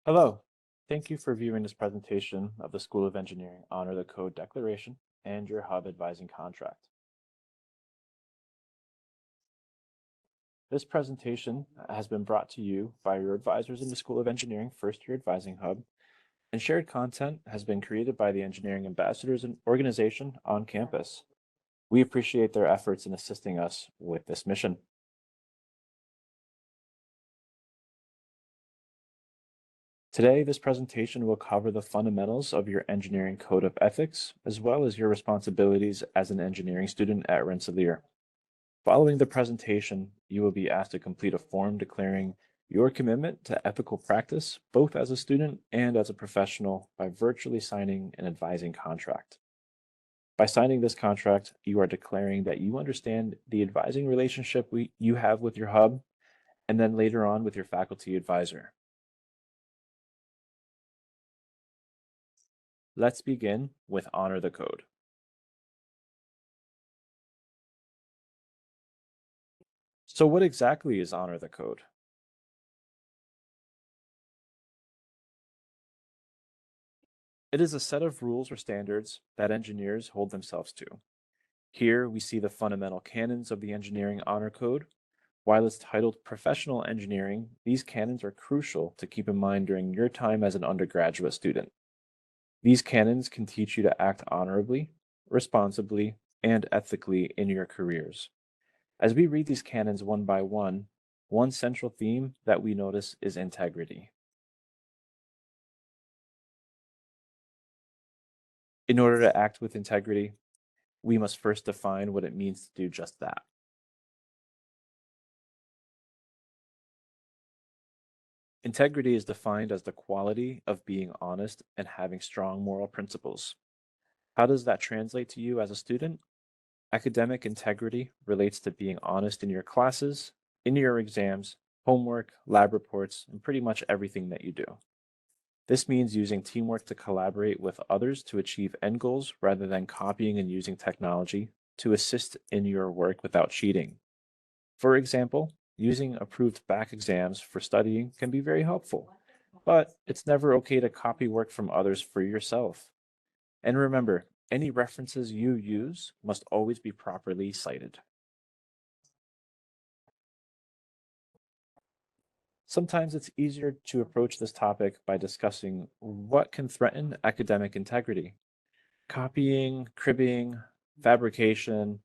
Hello. Thank you for viewing this presentation of the School of Engineering Honor the Code Declaration and your Hub Advising Contract. This presentation has been brought to you by your advisors in the School of Engineering First Year Advising Hub, and shared content has been created by the Engineering Ambassadors and organization on campus. We appreciate their efforts in assisting us with this mission. Today, this presentation will cover the fundamentals of your engineering code of ethics, as well as your responsibilities as an engineering student at Rensselaer. Following the presentation, you will be asked to complete a form declaring your commitment to ethical practice, both as a student and as a professional, by virtually signing an advising contract. By signing this contract, you are declaring that you understand the advising relationship you have with your hub, and then later on with your faculty advisor. Let's begin with Honor the Code. So what exactly is Honor the Code? It is a set of rules or standards that engineers hold themselves to. Here we see the fundamental canons of the Engineering Honor Code. While it's titled Professional Engineering, these canons are crucial to keep in mind during your time as an undergraduate student. These canons can teach you to act honorably, responsibly, and ethically in your careers. As we read these canons one by one central theme that we notice is integrity. In order to act with integrity, we must first define what it means to do just that. Integrity is defined as the quality of being honest and having strong moral principles. How does that translate to you as a student? Academic integrity relates to being honest in your classes, in your exams, homework, lab reports, and pretty much everything that you do. This means using teamwork to collaborate with others to achieve end goals rather than copying and using technology to assist in your work without cheating. For example, using approved back exams for studying can be very helpful, but it's never okay to copy work from others for yourself. And remember, any references you use must always be properly cited. Sometimes it's easier to approach this topic by discussing what can threaten academic integrity. Copying, cribbing, fabrication,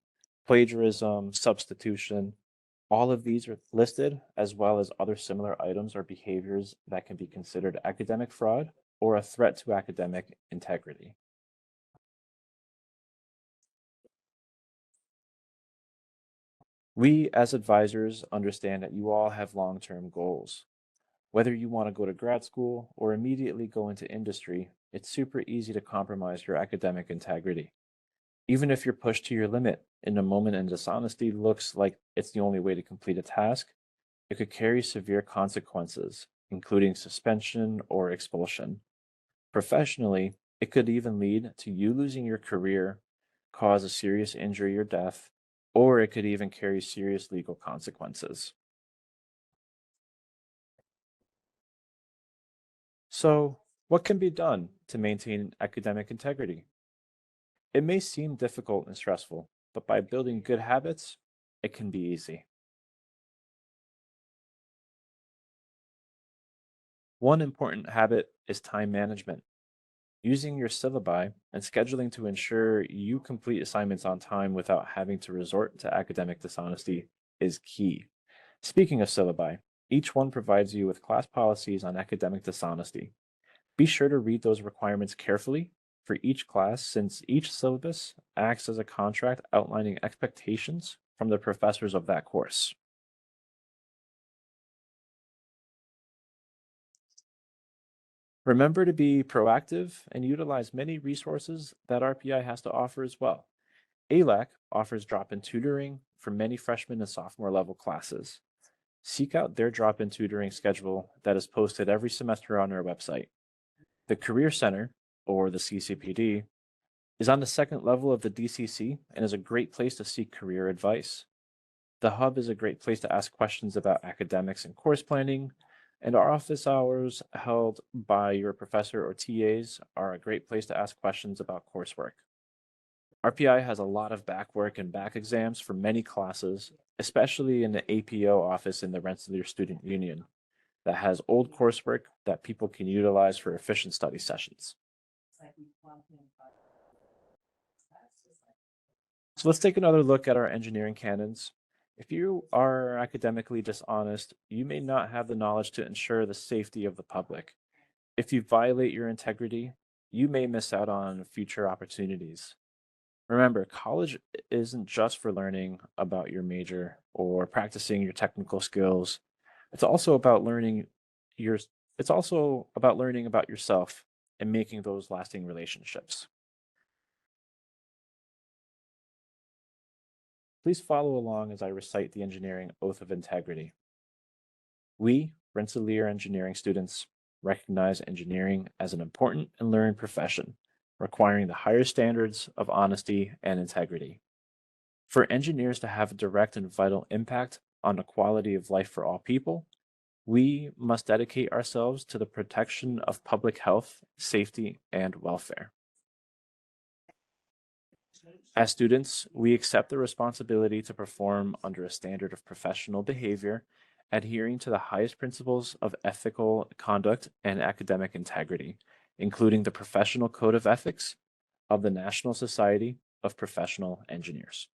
plagiarism, substitution, all of these are listed, as well as other similar items or behaviors that can be considered academic fraud or a threat to academic integrity. We, as advisors, understand that you all have long-term goals. Whether you want to go to grad school or immediately go into industry, it's super easy to compromise your academic integrity. Even if you're pushed to your limit in a moment and dishonesty looks like it's the only way to complete a task, it could carry severe consequences, including suspension or expulsion. Professionally, it could even lead to you losing your career, cause a serious injury or death, or it could even carry serious legal consequences. So, what can be done to maintain academic integrity? It may seem difficult and stressful, but by building good habits, it can be easy. One important habit is time management. Using your syllabi and scheduling to ensure you complete assignments on time without having to resort to academic dishonesty is key. Speaking of syllabi, each one provides you with class policies on academic dishonesty. Be sure to read those requirements carefully for each class, since each syllabus acts as a contract outlining expectations from the professors of that course. Remember to be proactive and utilize many resources that RPI has to offer as well. ALAC offers drop-in tutoring for many freshman and sophomore level classes. Seek out their drop-in tutoring schedule that is posted every semester on our website. The Career Center, or the CCPD, is on the second level of the DCC and is a great place to seek career advice. The Hub is a great place to ask questions about academics and course planning. And our office hours held by your professor or TAs are a great place to ask questions about coursework. RPI has a lot of back work and back exams for many classes, especially in the APO office in the Rensselaer Student Union, that has old coursework that people can utilize for efficient study sessions. So let's take another look at our engineering canons. If you are academically dishonest, you may not have the knowledge to ensure the safety of the public. If you violate your integrity, you may miss out on future opportunities. Remember, college isn't just for learning about your major or practicing your technical skills. It's also about learning your it's also about learning about yourself and making those lasting relationships. Please follow along as I recite the engineering oath of integrity. We, Rensselaer engineering students, recognize engineering as an important and learned profession, requiring the highest standards of honesty and integrity. For engineers to have a direct and vital impact on the quality of life for all people, we must dedicate ourselves to the protection of public health, safety, and welfare. As students, we accept the responsibility to perform under a standard of professional behavior, adhering to the highest principles of ethical conduct and academic integrity, including the Professional Code of Ethics of the National Society of Professional Engineers.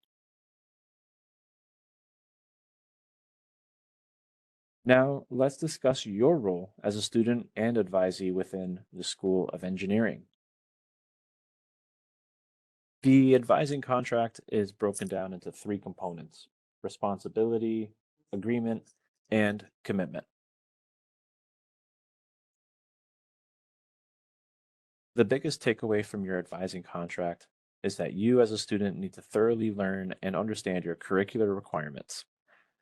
Now, let's discuss your role as a student and advisee within the School of Engineering. The advising contract is broken down into three components: responsibility, agreement, and commitment. The biggest takeaway from your advising contract is that you as a student need to thoroughly learn and understand your curricular requirements.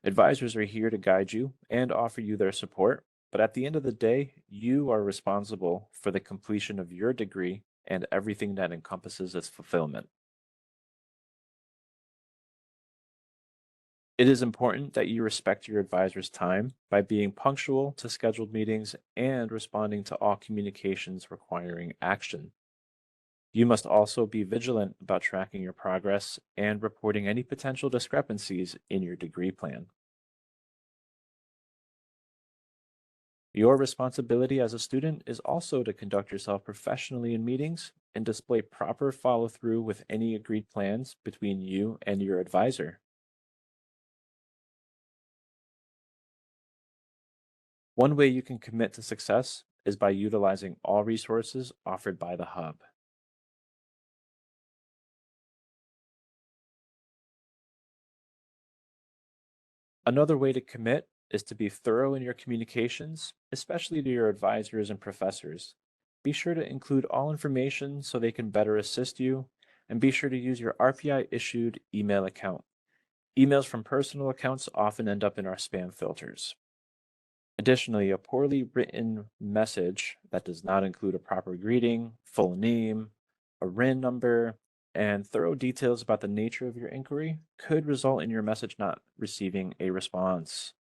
Advisors are here to guide you and offer you their support, but at the end of the day, you are responsible for the completion of your degree and everything that encompasses its fulfillment. It is important that you respect your advisor's time by being punctual to scheduled meetings and responding to all communications requiring action. You must also be vigilant about tracking your progress and reporting any potential discrepancies in your degree plan. Your responsibility as a student is also to conduct yourself professionally in meetings and display proper follow through with any agreed plans between you and your advisor. One way you can commit to success is by utilizing all resources offered by the Hub. Another way to commit is to be thorough in your communications, especially to your advisors and professors. Be sure to include all information so they can better assist you, and be sure to use your RPI issued email account. Emails from personal accounts often end up in our spam filters. Additionally, a poorly written message that does not include a proper greeting, full name, a RIN number, and thorough details about the nature of your inquiry could result in your message not receiving a response.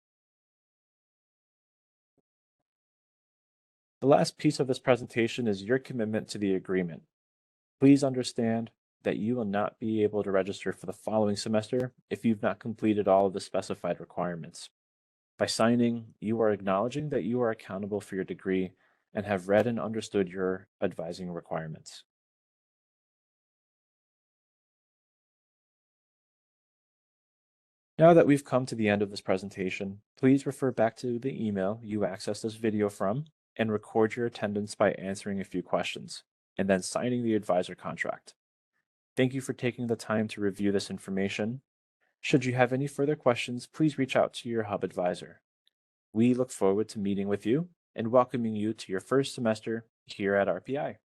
The last piece of this presentation is your commitment to the agreement. Please understand that you will not be able to register for the following semester if you've not completed all of the specified requirements. By signing, you are acknowledging that you are accountable for your degree and have read and understood your advising requirements. Now that we've come to the end of this presentation, please refer back to the email you accessed this video from and record your attendance by answering a few questions and then signing the advisor contract. Thank you for taking the time to review this information. Should you have any further questions, please reach out to your Hub advisor. We look forward to meeting with you and welcoming you to your first semester here at RPI.